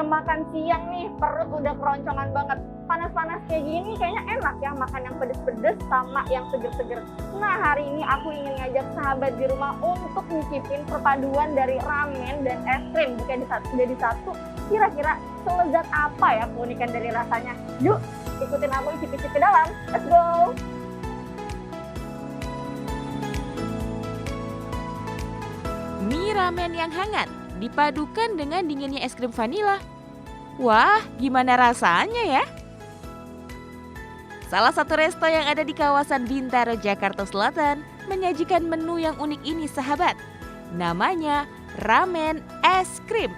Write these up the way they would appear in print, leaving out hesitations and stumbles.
jam makan siang nih, perut udah keroncongan banget. Panas-panas kayak gini kayaknya enak ya makan yang pedes-pedes sama yang seger-seger. Nah, hari ini aku ingin ngajak sahabat di rumah untuk nyicipin perpaduan dari ramen dan es krim. Jika jadi satu, kira-kira selezat apa ya keunikan dari rasanya? Yuk, ikutin aku icip-icip ke dalam. Let's go! Mie ramen yang hangat dipadukan dengan dinginnya es krim vanila. Wah, gimana rasanya ya? Salah satu resto yang ada di kawasan Bintaro, Jakarta Selatan menyajikan menu yang unik ini, sahabat. Namanya ramen es krim.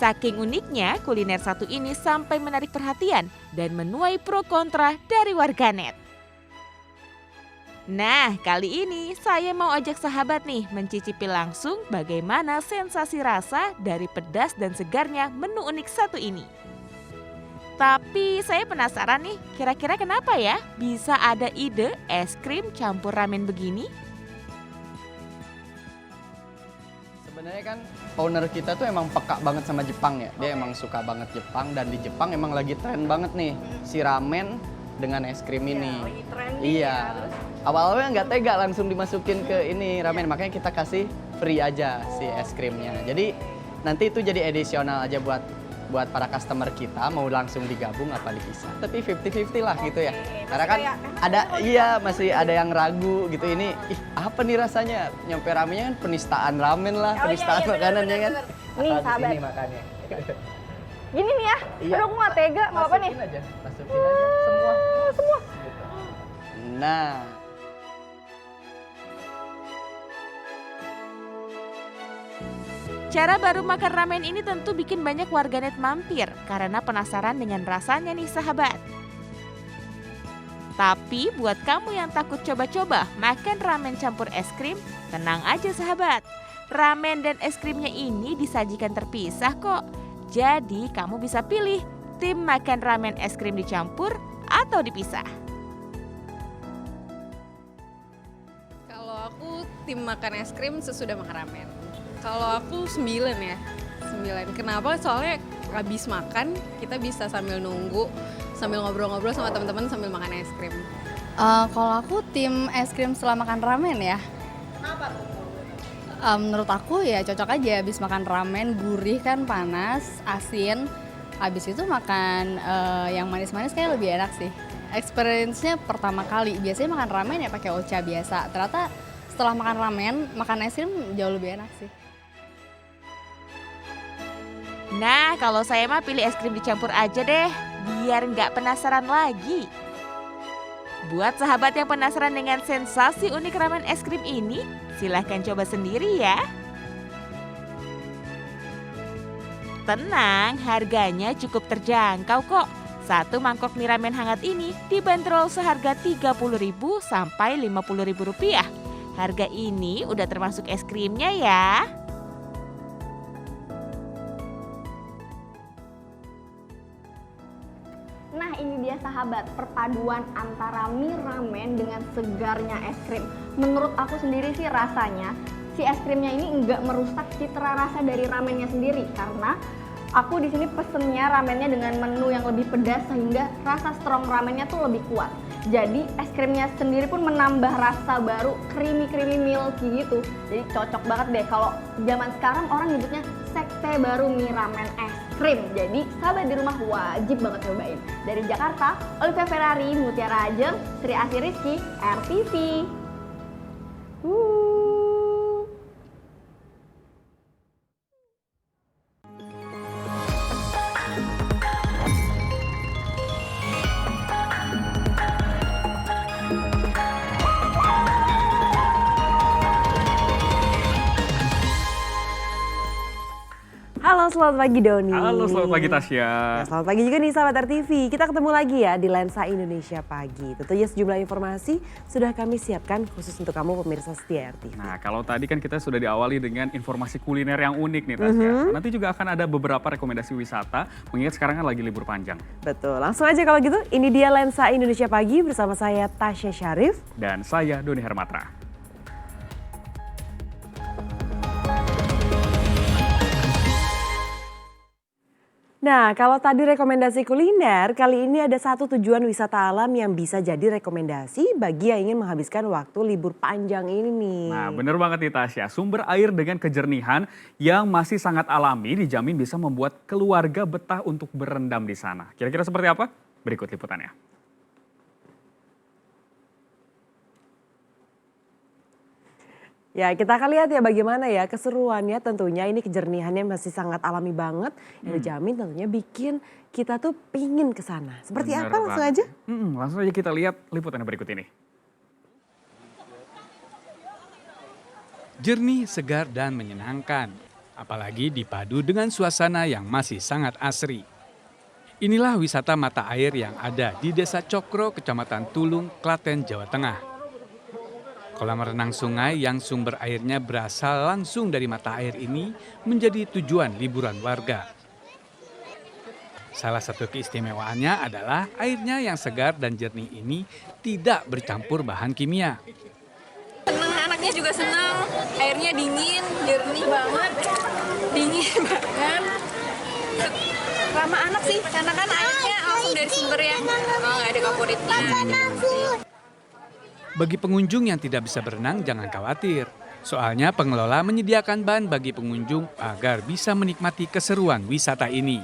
Saking uniknya, kuliner satu ini sampai menarik perhatian dan menuai pro kontra dari warganet. Nah, kali ini saya mau ajak sahabat nih mencicipi langsung bagaimana sensasi rasa dari pedas dan segarnya menu unik satu ini. Tapi saya penasaran nih, kira-kira kenapa ya bisa ada ide es krim campur ramen begini? Sebenarnya kan owner kita tuh emang peka banget sama Jepang ya. Dia emang suka banget Jepang, dan di Jepang emang lagi tren banget nih si ramen dengan es krim ini. Lagi trending Iya. ya, Awalnya nggak tega langsung dimasukin ke ini ramen, makanya kita kasih free aja si es krimnya. Jadi nanti itu jadi additional aja buat para customer kita, mau langsung digabung apa dipisah. Tapi 50-50 lah gitu ya. Karena kan ada masih ada yang ragu gitu, ini apa nih rasanya? Nyampe ramennya kan penistaan ramen lah, penistaan makanannya kan. Nih, Asal di sahabat. sini makannya. Gini nih ya, Iya. aduh aku gak tega, nggak apa nih? Masukin aja semua. Semua. Gitu. Nah, Cara baru makan ramen ini tentu bikin banyak warganet mampir karena penasaran dengan rasanya nih, sahabat. Tapi buat kamu yang takut coba-coba makan ramen campur es krim, tenang aja sahabat. Ramen dan es krimnya ini disajikan terpisah kok. Jadi kamu bisa pilih tim makan ramen es krim dicampur atau dipisah. Kalau aku tim makan es krim sesudah makan ramen. Kalau aku 9 ya, 9. Kenapa? Soalnya habis makan kita bisa sambil nunggu, sambil ngobrol-ngobrol sama teman-teman sambil makan es krim. Kalau aku tim es krim setelah makan ramen ya. Kenapa tuh? Menurut aku ya cocok aja, habis makan ramen gurih kan, panas, asin. Habis itu makan yang manis-manis kayak lebih enak sih. Experience-nya pertama kali, biasanya makan ramen ya pakai ocha biasa. Ternyata setelah makan ramen, makan es krim jauh lebih enak sih. Nah, kalau saya mah pilih es krim dicampur aja deh, biar nggak penasaran lagi. Buat sahabat yang penasaran dengan sensasi unik ramen es krim ini, silahkan coba sendiri ya. Tenang, harganya cukup terjangkau kok. Satu mangkok mie ramen hangat ini dibanderol seharga Rp30.000 sampai Rp50.000. Harga ini udah termasuk es krimnya ya. Nah, ini dia sahabat, perpaduan antara mie ramen dengan segarnya es krim. Menurut aku sendiri sih rasanya si es krimnya ini nggak merusak citra rasa dari ramennya sendiri, karena aku di sini pesennya ramennya dengan menu yang lebih pedas sehingga rasa strong ramennya tuh lebih kuat. Jadi es krimnya sendiri pun menambah rasa baru, creamy milky gitu. Jadi cocok banget deh kalau zaman sekarang orang nyebutnya sekte baru mie ramen es krim. Jadi sahabat di rumah wajib banget cobain. Dari Jakarta, Olivia Ferrari, Mutiara Ajeng, Sri Asih Rizky, RTV. Halo, selamat pagi Doni. Halo, selamat pagi Tasya. Ya, selamat pagi juga nih sahabat RTV. Kita ketemu lagi ya di Lensa Indonesia Pagi. Tentunya sejumlah informasi sudah kami siapkan khusus untuk kamu pemirsa setia RTV. Nah, kalau tadi kan kita sudah diawali dengan informasi kuliner yang unik nih Tasya. Nanti juga akan ada beberapa rekomendasi wisata, mengingat sekarang kan lagi libur panjang. Betul, langsung aja kalau gitu. Ini dia Lensa Indonesia Pagi bersama saya Tasya Syarif. Dan saya Doni Hermatra. Nah, kalau tadi rekomendasi kuliner, kali ini ada satu tujuan wisata alam yang bisa jadi rekomendasi bagi yang ingin menghabiskan waktu libur panjang ini nih. Nah, bener banget nih Tasya. Sumber air dengan kejernihan yang masih sangat alami dijamin bisa membuat keluarga betah untuk berendam di sana. Kira-kira seperti apa? Berikut liputannya. Ya, kita akan lihat ya bagaimana ya keseruannya, tentunya ini kejernihannya masih sangat alami banget. Yang dijamin tentunya bikin kita tuh pingin ke sana. Seperti Bener apa langsung banget. aja? Langsung aja kita lihat liputannya berikut ini. Jernih, segar, dan menyenangkan. Apalagi dipadu dengan suasana yang masih sangat asri. Inilah wisata mata air yang ada di Desa Cokro, Kecamatan Tulung, Klaten, Jawa Tengah. Kolam renang sungai yang sumber airnya berasal langsung dari mata air ini menjadi tujuan liburan warga. Salah satu keistimewaannya adalah airnya yang segar dan jernih ini tidak bercampur bahan kimia. Seneng, anaknya juga senang, airnya dingin, jernih banget, dingin banget. Ramah anak sih, karena kan airnya langsung dari sumber ya, nggak ada favoritnya. Bagi pengunjung yang tidak bisa berenang, jangan khawatir. Soalnya pengelola menyediakan ban bagi pengunjung agar bisa menikmati keseruan wisata ini.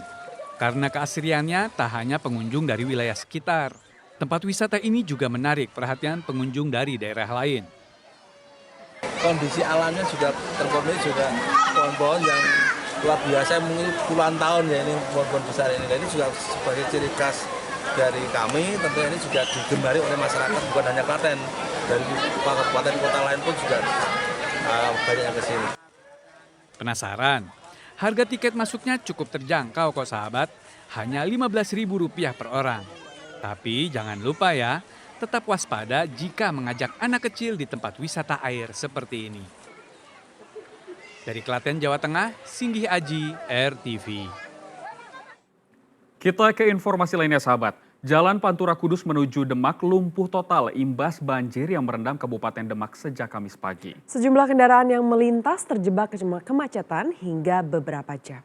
Karena keasriannya tak hanya pengunjung dari wilayah sekitar. Tempat wisata ini juga menarik perhatian pengunjung dari daerah lain. Kondisi alamnya juga terpenuhi juga pohon-pohon yang luar biasa, mungkin puluhan tahun ya ini pohon-pohon besar ini. Dan ini juga sebagai ciri khas dari kami, tentunya ini juga digemari oleh masyarakat bukan hanya Klaten, dari kabupaten kota lain pun juga banyak yang kesini. Penasaran? Harga tiket masuknya cukup terjangkau kok sahabat, hanya Rp15.000 per orang. Tapi jangan lupa ya, tetap waspada jika mengajak anak kecil di tempat wisata air seperti ini. Dari Klaten, Jawa Tengah, Singgih Aji, RTV. Kita ke informasi lainnya sahabat. Jalan Pantura Kudus menuju Demak lumpuh total imbas banjir yang merendam Kabupaten Demak sejak Kamis pagi. Sejumlah kendaraan yang melintas terjebak kemacetan hingga beberapa jam.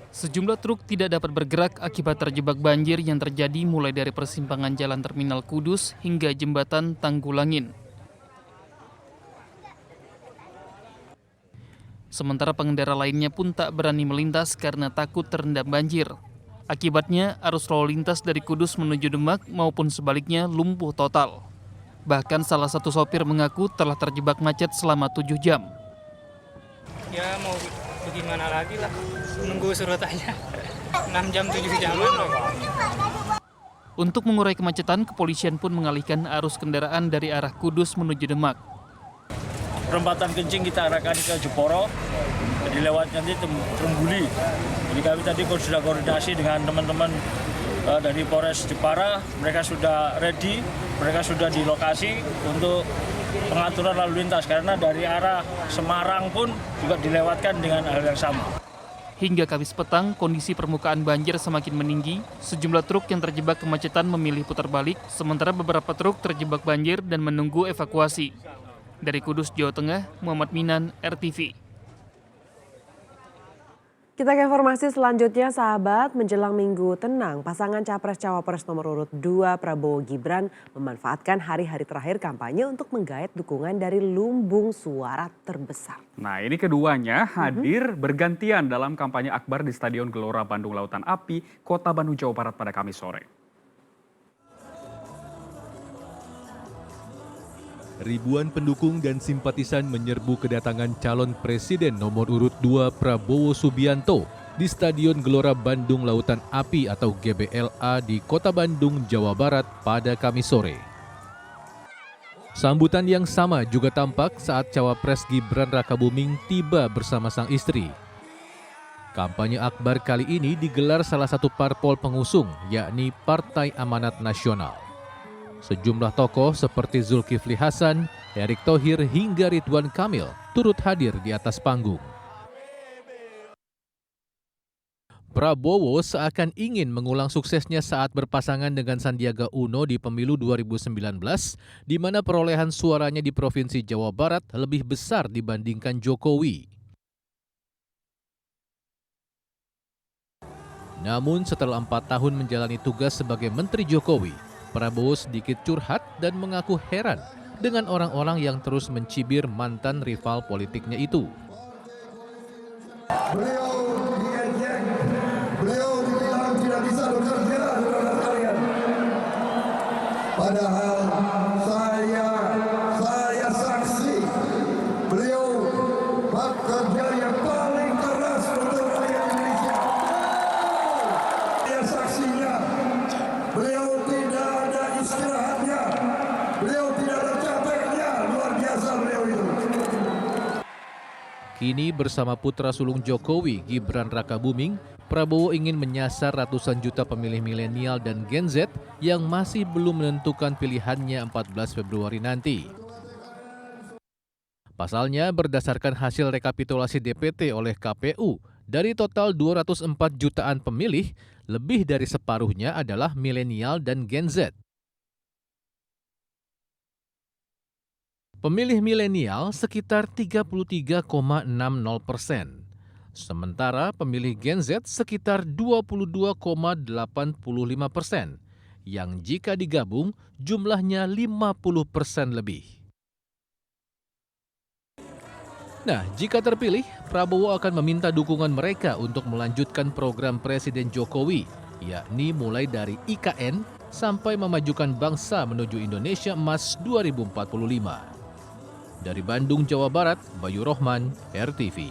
Sejumlah truk tidak dapat bergerak akibat terjebak banjir yang terjadi mulai dari persimpangan Jalan Terminal Kudus hingga jembatan Tanggulangin. Sementara pengendara lainnya pun tak berani melintas karena takut terendam banjir. Akibatnya, arus lalu lintas dari Kudus menuju Demak maupun sebaliknya lumpuh total. Bahkan salah satu sopir mengaku telah terjebak macet selama 7 jam. Ya mau bagaimana lagi lah, menunggu surut aja. 6 jam, 7 jaman loh. Untuk mengurai kemacetan, kepolisian pun mengalihkan arus kendaraan dari arah Kudus menuju Demak. Perempatan Kencing kita arahkan ke Jeporo, jadi lewat nanti Terumbuli. Jadi kami tadi sudah koordinasi dengan teman-teman dari Polres Jepara, mereka sudah ready, mereka sudah di lokasi untuk pengaturan lalu lintas karena dari arah Semarang pun juga dilewatkan dengan hal yang sama. Hingga Kamis petang, kondisi permukaan banjir semakin meninggi. Sejumlah truk yang terjebak kemacetan memilih putar balik, sementara beberapa truk terjebak banjir dan menunggu evakuasi. Dari Kudus, Jawa Tengah, Muhammad Minan, RTV. Kita ke informasi selanjutnya sahabat, menjelang minggu tenang, pasangan Capres-Cawapres nomor urut 2 Prabowo Gibran memanfaatkan hari-hari terakhir kampanye untuk menggait dukungan dari lumbung suara terbesar. Nah ini keduanya hadir bergantian dalam kampanye akbar di Stadion Gelora Bandung Lautan Api, Kota Bandung, Jawa Barat pada Kamis sore. Ribuan pendukung dan simpatisan menyerbu kedatangan calon presiden nomor urut 2 Prabowo Subianto di Stadion Gelora Bandung Lautan Api atau GBLA di Kota Bandung, Jawa Barat pada Kamis sore. Sambutan yang sama juga tampak saat Cawapres Gibran Rakabuming tiba bersama sang istri. Kampanye akbar kali ini digelar salah satu parpol pengusung, yakni Partai Amanat Nasional. Sejumlah tokoh seperti Zulkifli Hasan, Erick Thohir hingga Ridwan Kamil turut hadir di atas panggung. Prabowo seakan ingin mengulang suksesnya saat berpasangan dengan Sandiaga Uno di pemilu 2019, di mana perolehan suaranya di Provinsi Jawa Barat lebih besar dibandingkan Jokowi. Namun setelah 4 tahun menjalani tugas sebagai Menteri Jokowi, Prabowo sedikit curhat dan mengaku heran dengan orang-orang yang terus mencibir mantan rival politiknya itu. Beliau diejek, beliau dibilang tidak bisa bekerja saudara sekalian. Padahal saya saksi beliau bekerja yang paling keras untuk rakyat Indonesia. Saya saksinya, beliau tidak ada istirahatnya, beliau tidak ada capeknya, luar biasa beliau itu. Kini bersama putra sulung Jokowi, Gibran Rakabuming, Prabowo ingin menyasar ratusan juta pemilih milenial dan Gen Z yang masih belum menentukan pilihannya 14 Februari nanti. Pasalnya, berdasarkan hasil rekapitulasi DPT oleh KPU, dari total 204 jutaan pemilih, lebih dari separuhnya adalah milenial dan Gen Z. Pemilih milenial sekitar 33,60%. Sementara pemilih Gen Z sekitar 22,85%, yang jika digabung jumlahnya 50% lebih. Nah, jika terpilih, Prabowo akan meminta dukungan mereka untuk melanjutkan program Presiden Jokowi, yakni mulai dari IKN sampai memajukan bangsa menuju Indonesia Emas 2045. Dari Bandung, Jawa Barat, Bayu Rohman, RTV.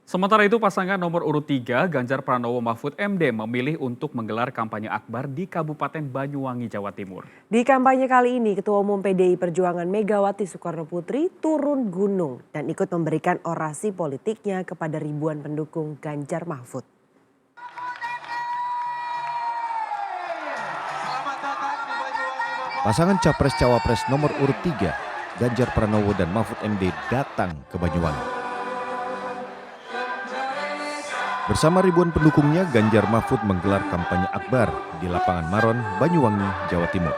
Sementara itu pasangan nomor urut 3 Ganjar Pranowo Mahfud MD memilih untuk menggelar kampanye akbar di Kabupaten Banyuwangi, Jawa Timur. Di kampanye kali ini, Ketua Umum PDI Perjuangan Megawati Soekarnoputri turun gunung dan ikut memberikan orasi politiknya kepada ribuan pendukung Ganjar Mahfud. Pasangan Capres-Cawapres nomor urut 3, Ganjar Pranowo dan Mahfud MD datang ke Banyuwangi. Bersama ribuan pendukungnya, Ganjar Mahfud menggelar kampanye akbar di lapangan Maron, Banyuwangi, Jawa Timur.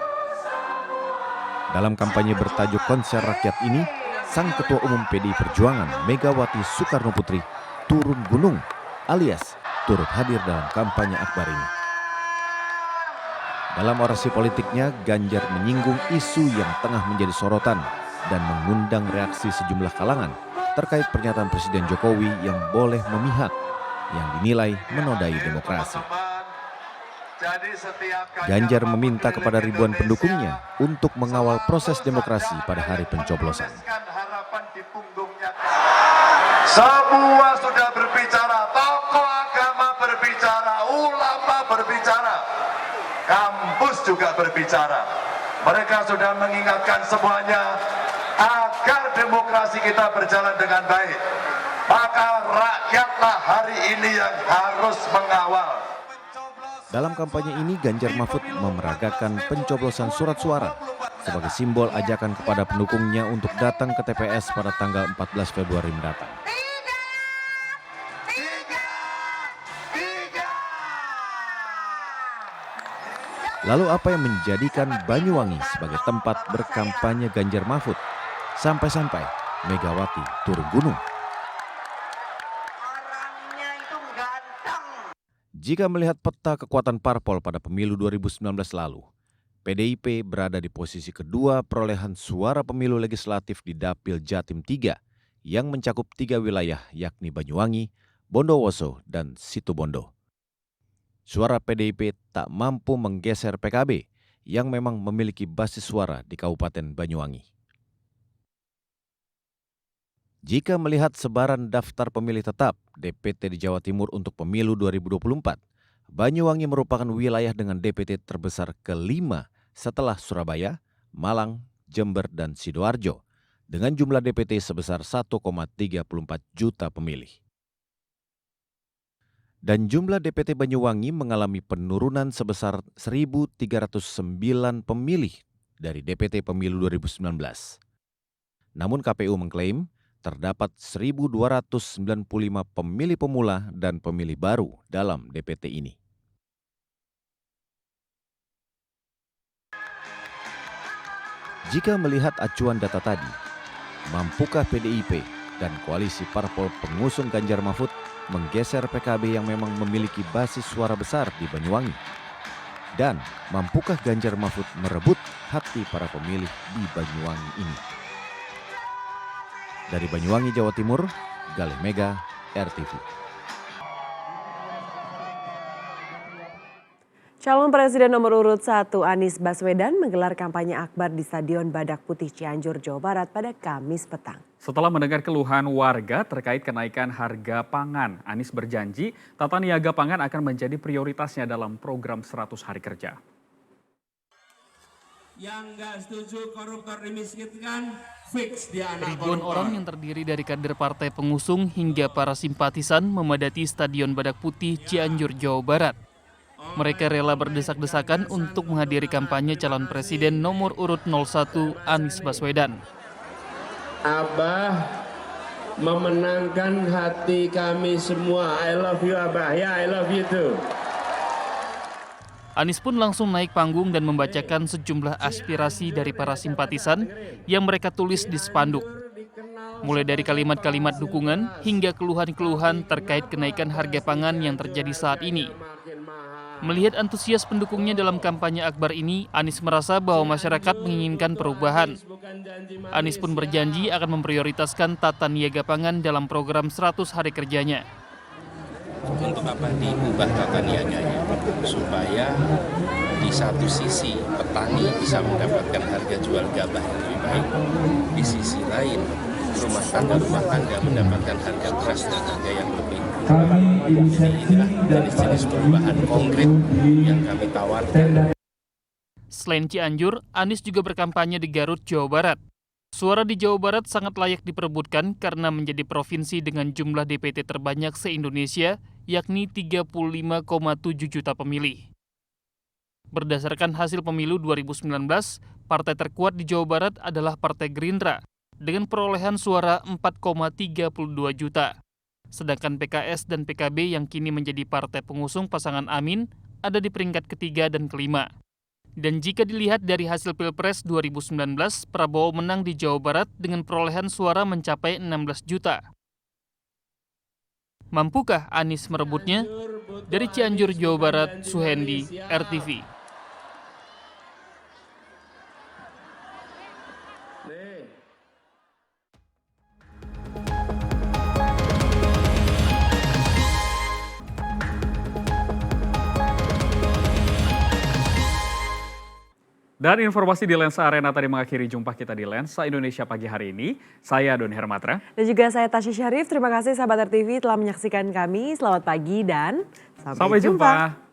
Dalam kampanye bertajuk Konser Rakyat ini, sang Ketua Umum PDI Perjuangan Megawati Soekarnoputri turun gunung alias turut hadir dalam kampanye akbar ini. Dalam orasi politiknya, Ganjar menyinggung isu yang tengah menjadi sorotan dan mengundang reaksi sejumlah kalangan terkait pernyataan Presiden Jokowi yang boleh memihak, yang dinilai menodai demokrasi. Ganjar meminta kepada ribuan pendukungnya untuk mengawal proses demokrasi pada hari pencoblosan. Semua sudah berbicara, tokoh agama berbicara, ulama berbicara, kampus juga berbicara. Mereka sudah mengingatkan semuanya agar demokrasi kita berjalan dengan baik. Maka rakyatlah hari ini yang harus mengawal. Dalam kampanye ini, Ganjar Mahfud memeragakan pencoblosan surat suara sebagai simbol ajakan kepada pendukungnya untuk datang ke TPS pada tanggal 14 Februari mendatang. Lalu apa yang menjadikan Banyuwangi sebagai tempat berkampanye Ganjar Mahfud sampai-sampai Megawati turun gunung? Jika melihat peta kekuatan parpol pada pemilu 2019 lalu, PDIP berada di posisi kedua perolehan suara pemilu legislatif di Dapil Jatim 3 yang mencakup 3 wilayah yakni Banyuwangi, Bondowoso, dan Situbondo. Suara PDIP tak mampu menggeser PKB yang memang memiliki basis suara di Kabupaten Banyuwangi. Jika melihat sebaran daftar pemilih tetap DPT di Jawa Timur untuk pemilu 2024, Banyuwangi merupakan wilayah dengan DPT terbesar kelima setelah Surabaya, Malang, Jember, dan Sidoarjo dengan jumlah DPT sebesar 1,34 juta pemilih. Dan jumlah DPT Banyuwangi mengalami penurunan sebesar 1.309 pemilih dari DPT pemilu 2019. Namun KPU mengklaim terdapat 1.295 pemilih pemula dan pemilih baru dalam DPT ini. Jika melihat acuan data tadi, mampukah PDIP dan koalisi parpol pengusung Ganjar Mahfud menggeser PKB yang memang memiliki basis suara besar di Banyuwangi. Dan mampukah Ganjar Mahfud merebut hati para pemilih di Banyuwangi ini? Dari Banyuwangi, Jawa Timur, Galih Mega, RTV. Calon Presiden nomor urut 1 Anies Baswedan menggelar kampanye akbar di Stadion Badak Putih Cianjur, Jawa Barat pada Kamis petang. Setelah mendengar keluhan warga terkait kenaikan harga pangan, Anies berjanji tata niaga pangan akan menjadi prioritasnya dalam program 100 hari kerja. Yang nggak setuju koruptor dimiskinkan, fix dia anak Ribuan orang yang terdiri dari kader partai pengusung hingga para simpatisan memadati Stadion Badak Putih Cianjur, Jawa Barat. Mereka rela berdesak-desakan untuk menghadiri kampanye calon presiden nomor urut 01 Anies Baswedan. Abah memenangkan hati kami semua. I love you Abah, ya I love you too. Anies pun langsung naik panggung dan membacakan sejumlah aspirasi dari para simpatisan yang mereka tulis di spanduk. Mulai dari kalimat-kalimat dukungan hingga keluhan-keluhan terkait kenaikan harga pangan yang terjadi saat ini. Melihat antusias pendukungnya dalam kampanye akbar ini, Anies merasa bahwa masyarakat menginginkan perubahan. Anies pun berjanji akan memprioritaskan tata niaga pangan dalam program 100 hari kerjanya. Untuk apa diubah tata niaganya? Supaya di satu sisi petani bisa mendapatkan harga jual gabah yang lebih baik, di sisi lain rumah tangga mendapatkan harga beras dan harga yang lebih. Jadi inilah jenis-jenis perubahan konkret yang kami tawarkan. Selain Cianjur, Anies juga berkampanye di Garut, Jawa Barat. Suara di Jawa Barat sangat layak diperebutkan karena menjadi provinsi dengan jumlah DPT terbanyak se-Indonesia, yakni 35,7 juta pemilih. Berdasarkan hasil pemilu 2019, partai terkuat di Jawa Barat adalah Partai Gerindra dengan perolehan suara 4,32 juta. Sedangkan PKS dan PKB yang kini menjadi partai pengusung pasangan Amin ada di peringkat ketiga dan kelima. Dan jika dilihat dari hasil Pilpres 2019, Prabowo menang di Jawa Barat dengan perolehan suara mencapai 16 juta. Mampukah Anies merebutnya? Dari Cianjur, Jawa Barat, Suhendi, RTV. Dan informasi di Lensa Arena tadi mengakhiri jumpa kita di Lensa Indonesia pagi hari ini. Saya Doni Hermatra. Dan juga saya Tasya Syarif. Terima kasih sahabat RTV telah menyaksikan kami. Selamat pagi dan sampai jumpa.